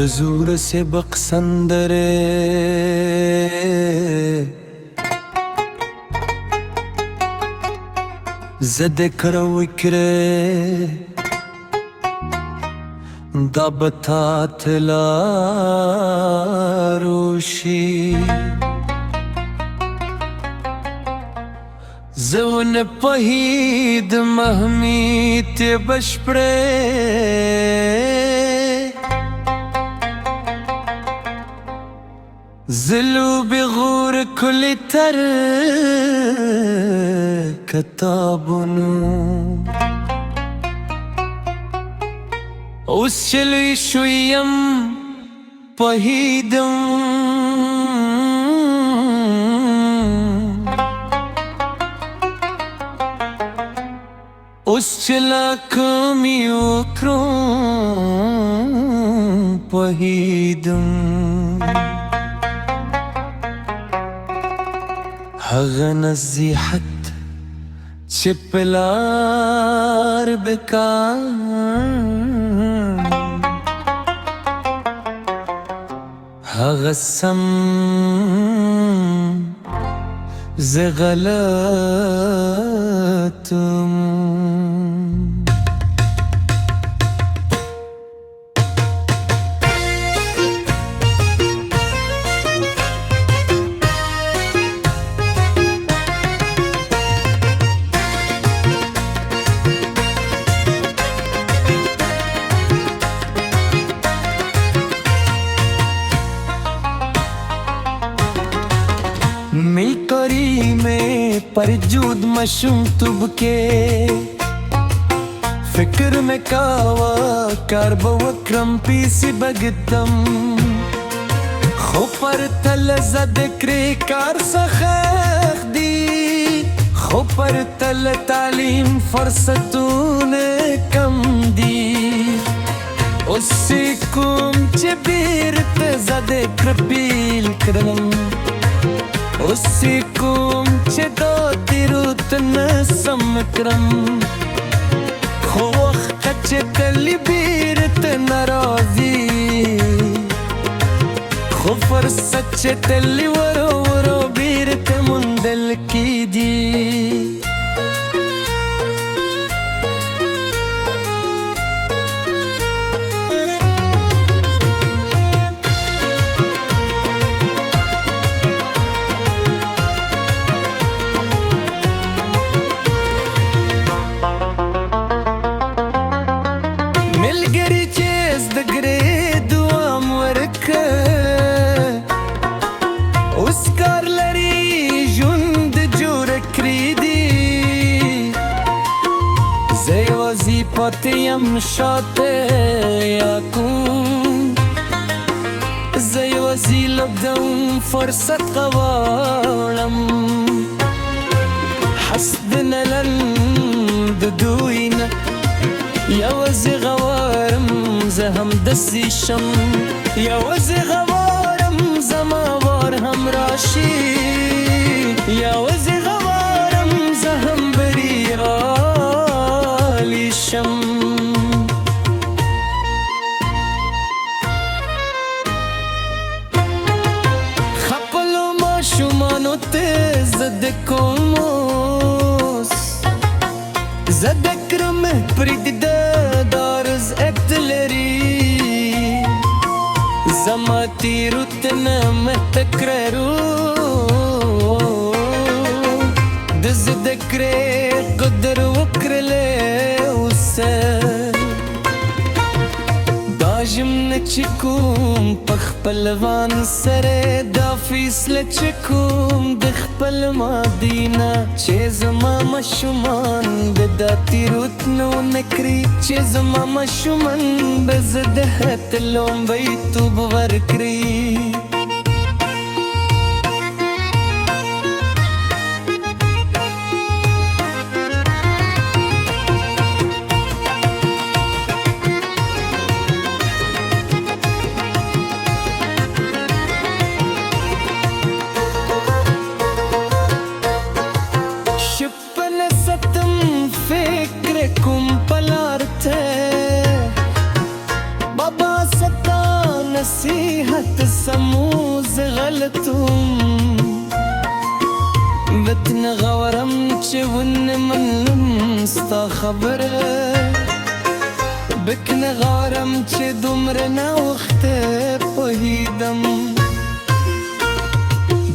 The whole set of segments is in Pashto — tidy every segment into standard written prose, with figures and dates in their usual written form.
زور سے بقصندرے زد کرو کرے دابتات لاروشی زون پهید محمیت بشپڑے زلو بغور کل تر کتابنو اوس چلوی شویم پهیدم اوس چلا کمی وکرم پهیدم هغه نصیحت چې پلار بکار هغه سم زه غلطم می کری میں پرجود مشم تب کے فکر میں کاوا کارب وکرم پیسی بگتم خو پر تل زد کری کار سخیخ دی خو پر تل تعلیم فرصتون کم دی اسی کم چه بیرت زد کرپیل کرم اسی کوم چې دا تیروت نسم کرم خو وخت چې تلی بیرت نرازی خو فرصت چې تلی ورو ورو بیرت مندل کی دی پاتیم شاته یکون زی وزیل بدم فرصت غوالم حسد نلن ددوین یا وزی غوارم زهم دسیشم یا وزی غوارم زماوار هم راشی یا وزی غوارم زهم بری شم خپلو ماشومانو ته زد کوموس زد کرم پرید دارز اکتلری زما تیروتنا متکررو دز دکره قدر وکرله داجم نچکوم پخپلوان سره دا فیصل چکوم دخپل مادینا چه زما مشومان بدا تیروت نو نکری چه زما مشومان بزدهت لوم بیتو بورکری نصيحة السموز غلطهم بتنغورم چون من ستا خبره بکنغورم چه دمر نوخت پهیدم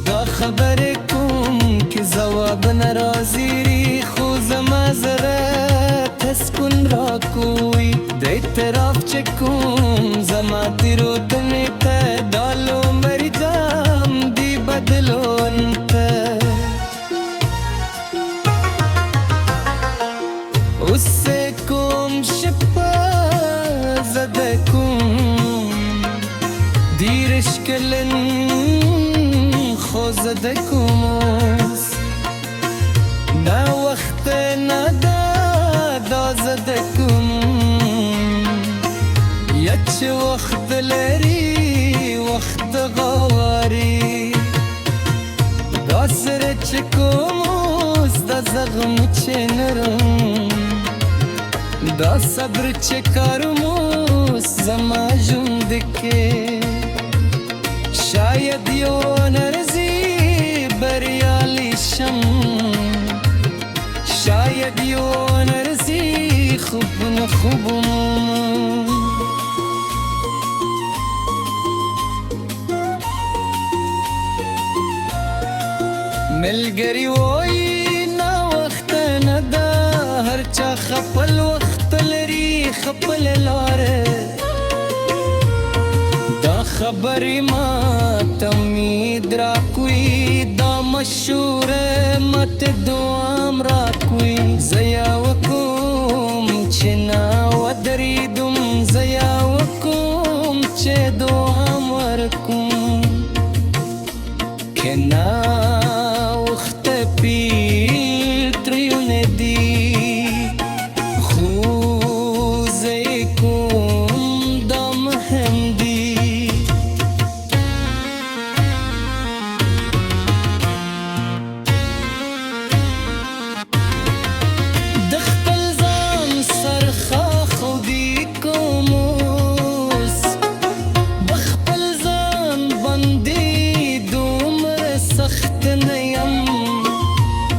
دا خبر کم که زواب نرازی ری خوز مزرت تسکن را کوی ده اعتراف چکم زماتی رو دنیتا دالو مری جام دی بدلو انتا اسے کم شپا زده کم دیرش کلن خوزده کموز نا وقت ندا دازده کم یچ وقت لری وقت غواری دا سر چکموز دا زغم چه نرم دا صبر چه کارموز زما جندکه شاید یو نرزی بریالی شم شاید یو نرزی خوب نخوبم ملگری وی نا وقت ندا هرچا خپل وقت لري خپل لاره دا خبری ما تمید را کوئی دا مشهور مت دوام را کوئی زیا وکم چنا ودریدم زیا وکم چه دوام ورکم که نا وقت پیل تریون دی خوزه کم دا مهم دی دخپل زان سرخا خودی کموس بخپل زان بندی دومر سخت نیم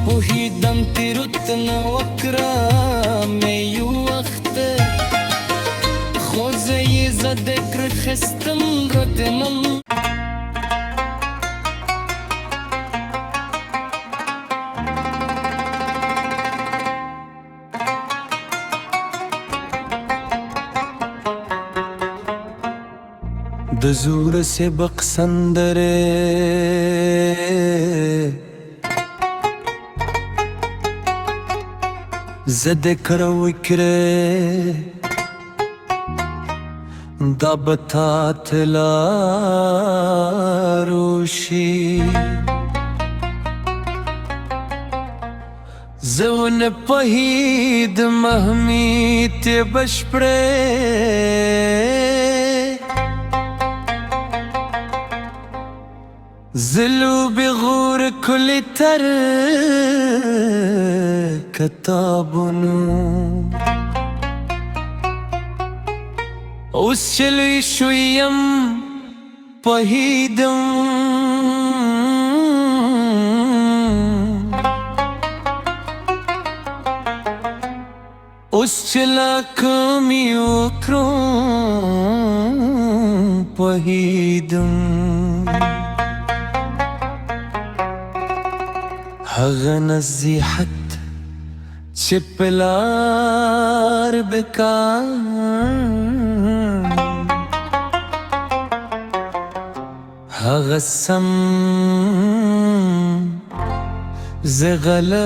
پوهیدم تیروت نوکرام یو وقت خوزه زده کر خستم ردنم د زور سے بقصندره زده کرو کره دا بتا تلا روشی زون پهید محمیت بشپره زلو بغور كل تر كتابنو وسلوي شويم بهيدم وسلاكم يوكرم بهيدم هغه نصیحت چې پلار بکار هغه سم زه غلطم